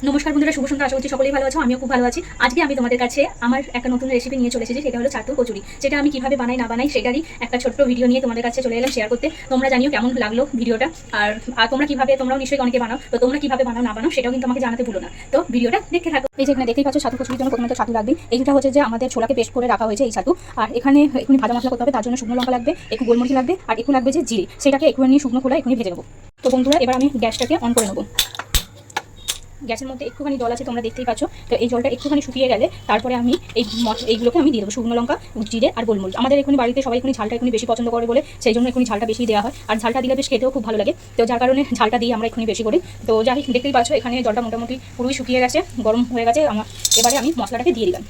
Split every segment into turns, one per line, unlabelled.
নমস্কার বন্ধুরা, শুভ সন্ধ্যা। আশা করছি সকলেই ভালো আছো, আমিও খুব ভালো আছি। আজকে আমি তোমাদের কাছে আমার একটা নতুন রেসিপি নিয়ে চলে এসেছি, সেটা হলো ছাতু কচুরি। যেটা আমি কিভাবে বানাই না বানাই সেটারই একটা ছোট্ট ভিডিও নিয়ে তোমাদের কাছে চলে এলাম শেয়ার করতে। তোমরা জানিও কেমন লাগলো ভিডিওটা, আর তোমরা কিভাবে, তোমরাও নিশ্চয়ই অনেকে বানাও, তো তোমরা কিভাবে বানাও না বানাও সেটাও কিন্তু আমাকে জানাতে ভুলো না। তো ভিডিওটা দেখতে থাকো। এই যে এখানে দেখতেই পাচ্ছ ছাতু কচুরির জন্য প্রথমে তো ছাতু লাগবে। এইটা হচ্ছে যে আমাদের ছোলাকে পেস্ট করে রাখা হয়েছে এই ছাতু। আর এখানে এখনই ভাজা মশলা করতে হবে, তার জন্য শুকনো লঙ্কা লাগবে, একটু গোলমরিচ লাগবে, আর একটু লাগবে যে জিরে, সেটাকে একটুখানি শুকনো খোলা এখনই ভেজে নেবো। তো বন্ধুরা এবার আমি গ্যাসটাকে অন করে নেবো। গ্যাসের মধ্যে একটুখানি জল আছে, তোমরা দেখতেই পাচ্ছ। তো এই জলটা একটুখানি শুকিয়ে গেলে তারপরে আমি এইগুলোকে আমি দিয়ে দেবো, শুকনো লঙ্কা, জিরে আর গোলমরিচ। আমাদের এখানে বাড়িতে সবাই এখানে ঝালটা এখানে বেশি পছন্দ করে বলে সেই জন্য এখানে ঝালটা বেশি দেওয়া হয়, আর ঝালটা দিলে বেশ খেতেও খুব ভালো লাগে। তো যার কারণে ঝালটা দিই আমরা এখানে বেশি করি। তো যাই দেখতেই পাচ্ছ এখানে জলটা মোটামুটি পুরোই শুকিয়ে গেছে, গরম হয়ে গেছে। এবারে আমি মশলাটাকে দিয়ে দিলাম,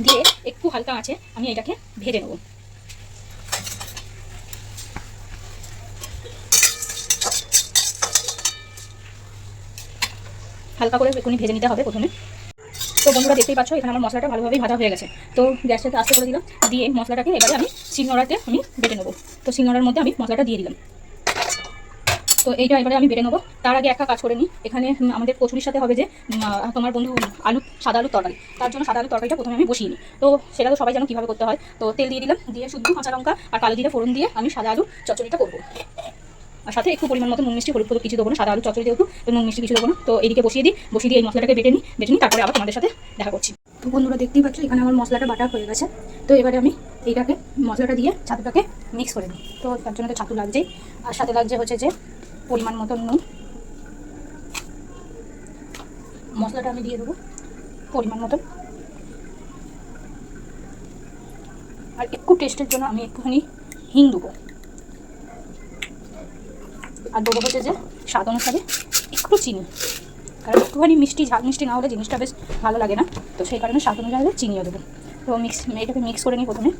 দিয়ে একটু হালকা আছে আমি এটাকে ভেজে নেবো। হালকা করে এখনই ভেজে নিতে হবে প্রথমে। তো বন্ধুরা দেখতেই পাচ্ছ এখানে আমার মশলাটা ভালোভাবেই ভাজা হয়ে গেছে। তো গ্যাসটাকে আস্তে করে দিলাম, দিয়ে মশলাটাকে এবারে আমি শিলনোড়াতে আমি বেটে নেবো। তো শিলনোড়ার মধ্যে আমি মশলাটা দিয়ে দিলাম। তো এইটা এবারে আমি বেটে নেবো। তার আগে একটা কাজ করে নিই, এখানে আমাদের কচুরির সাথে হবে যে তোমার বন্ধু সাদা আলুর তরকারি, তার জন্য সাদা আলুর তরকারিটা প্রথমে আমি বসিয়ে নিই। তো সেটা তো সবাই জানো কীভাবে করতে হয়। তো তেল দিয়ে দিলাম, দিয়ে শুধু কাঁচা লঙ্কা আর কালো জিরে ফোড়ন দিয়ে আমি সাদা আলু চচ্চড়িটা করবো। আর সাথে একটু পরিমাণ মতো নুন মিষ্টি হলুদ কিছু দেবো না, সাদা আলু চচ্চড়ি যেহেতু, তো নুন মিষ্টি কিছু দেবো না। তো এদিকে বসিয়ে দিই এই মশলাটাকে বেটে নিই, তারপরে আবার তোমাদের সাথে দেখা করছি। তো বন্ধুরা দেখতেই পাচ্ছ এখানে আমার মশলাটা বাটা হয়ে গেছে। তো এবারে আমি এইটাকে মশলাটা দিয়ে ছাতুটাকে মিক্স করে নিই। তো তার জন্য তো ছাতু লাগছেই, আর সাথে লাগছে হচ্ছে যে পরিমাণ মতো নুন। মশলাটা আমি দিয়ে দেবো পরিমাণ মতো, আর একটু টেস্টের জন্য আমি একটুখানি হিং দেবো, আর দেবো হচ্ছে যে স্বাদ অনুসারে একটু চিনি। কারণ একটুখানি ঝাল মিষ্টি না হলে জিনিসটা বেশ ভালো লাগে না, তো সেই কারণে স্বাদ অনুযায়ী চিনিও দেবো। তো এটাকে মিক্স করে নিই, প্রথমে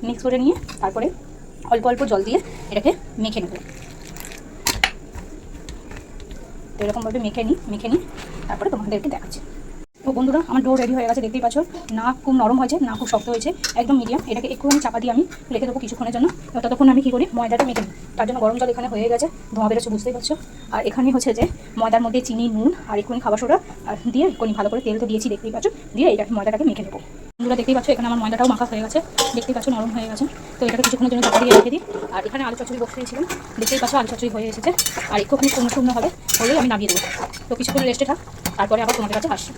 মিক্স করে নিয়ে তারপরে অল্প অল্প জল দিয়ে এটাকে মেখে নেব। তো এরকমভাবে মেখে নিই তারপরে তোমাদেরকে দেখাচ্ছি। তো বন্ধুরা আমার ডো রেডি হয়ে গেছে, দেখতেই পাচ্ছ। না খুব নরম হয়েছে না খুব শক্ত হয়েছে, একদম মিডিয়াম। এটাকে একটুখানি চাপা দিয়ে আমি রেখে দেবো কিছুক্ষণের জন্য। তো ততক্ষণ আমি কী করি, ময়দাটা মেখে নিই। তার জন্য গরম জল এখানে হয়ে গেছে, ধোঁয়া বেরোচ্ছে বুঝতেই পারছো। আর এখানে হচ্ছে যে ময়দার মধ্যে চিনি, নুন আর একটুখানি খাবার সোডা আর দিয়ে একটুখানি ভালো করে তেল তো দিয়েছি দেখতেই পাচ্ছ, দিয়ে এইটাকে ময়দাটাকে মেখে নেবো। বন্ধুরা দেখতেই পাচ্ছ এখানে আমার ময়দাটাও মাখা হয়ে গেছে, দেখতেই পাচ্ছ নরম হয়ে গেছে। তো এটাকে কিছুক্ষণের জন্য চাপা দিয়ে রেখে দিই। আর এখানে আলু চচ্চড়ি বসিয়েছিলাম, দেখতেই পাচ্ছ আলু চচ্চড়ি হয়ে এসেছে। আর একটুখানি শূন্য হলেই আমি নামিয়ে দেবো। তো কিছুক্ষণ রেস্টে থাক, তারপরে আবার তোমাদের কাছে আসি।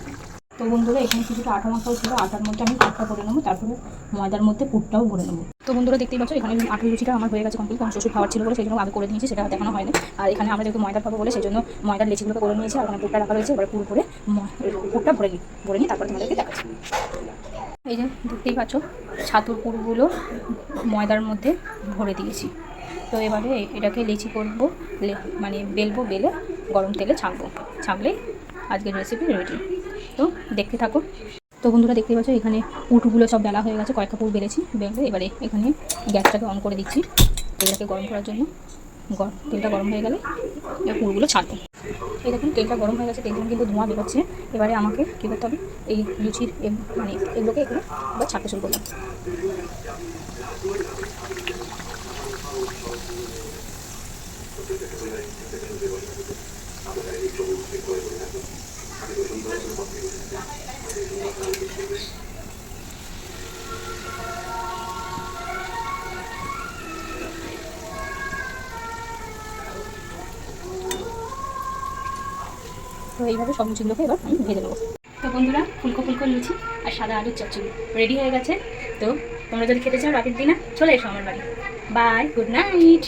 তো বন্ধুরা এখানে কিছুটা আটা মাখাও ছিল, আটার মধ্যে আমি পুরটা ভরে নেবো, তারপরে ময়দার মধ্যে পুরটাও ভরে নেবো। তো বন্ধুরা দেখতেই পাচ্ছ এখানে আটার লুচিটা আমার হয়ে গেছে কমপ্লিট। কারণ শ্বশুর খাওয়ার ছিল বলে সেই জন্য আগে করে নিয়েছি, সেটা দেখানো হয়নি। আর এখানে আমরা যেহেতু ময়দার খাবো বলে সেই জন্য ময়দার লেচিগুলোকে করে নিয়েছি, আর ওখানে পুরটা রাখা রয়েছে। এবার পুরটা ভরে নিই তারপরে তোমাদেরকে দেখাচ্ছি। এই যে দেখতেই পাচ্ছ ছাতুর পুরগুলো ময়দার মধ্যে ভরে দিয়েছি। তো এবারে এটাকে লেচি করবো, মানে বেলবো, বেলে গরম তেলে ছাঁকলেই আজকের রেসিপি রেডি। তো দেখতে থাকো। তো বন্ধুরা দেখতে পাচ্ছ এখানে পুরগুলো সব বেলা হয়ে গেছে, কয়েকটা পুর বেলে এবারে এখানে গ্যাসটাকে অন করে দিচ্ছি তেলটাকে গরম করার জন্য। তেলটা গরম হয়ে গেলে পুরগুলো ছাড়বো। এই দেখুন তেলটা গরম হয়ে গেছে, তেলগুলো কিন্তু ধোঁয়া বেরোচ্ছে। এবারে আমাকে কী করতে হবে, এই লুচির মানে এগুলোকে এখানে এবার ছাড়তে শুরু করলাম। তো এইভাবে সব লুচিগুলোকে এবার আমি ভেজে নেবো। তো বন্ধুরা ফুলকো লুচি আর সাদা আলুর চচ্চড়ি রেডি হয়ে গেছে। তো তোমরা যদি খেতে চাও রাতের দিনে চলে এসো আমার বাড়ি। Bye, good night.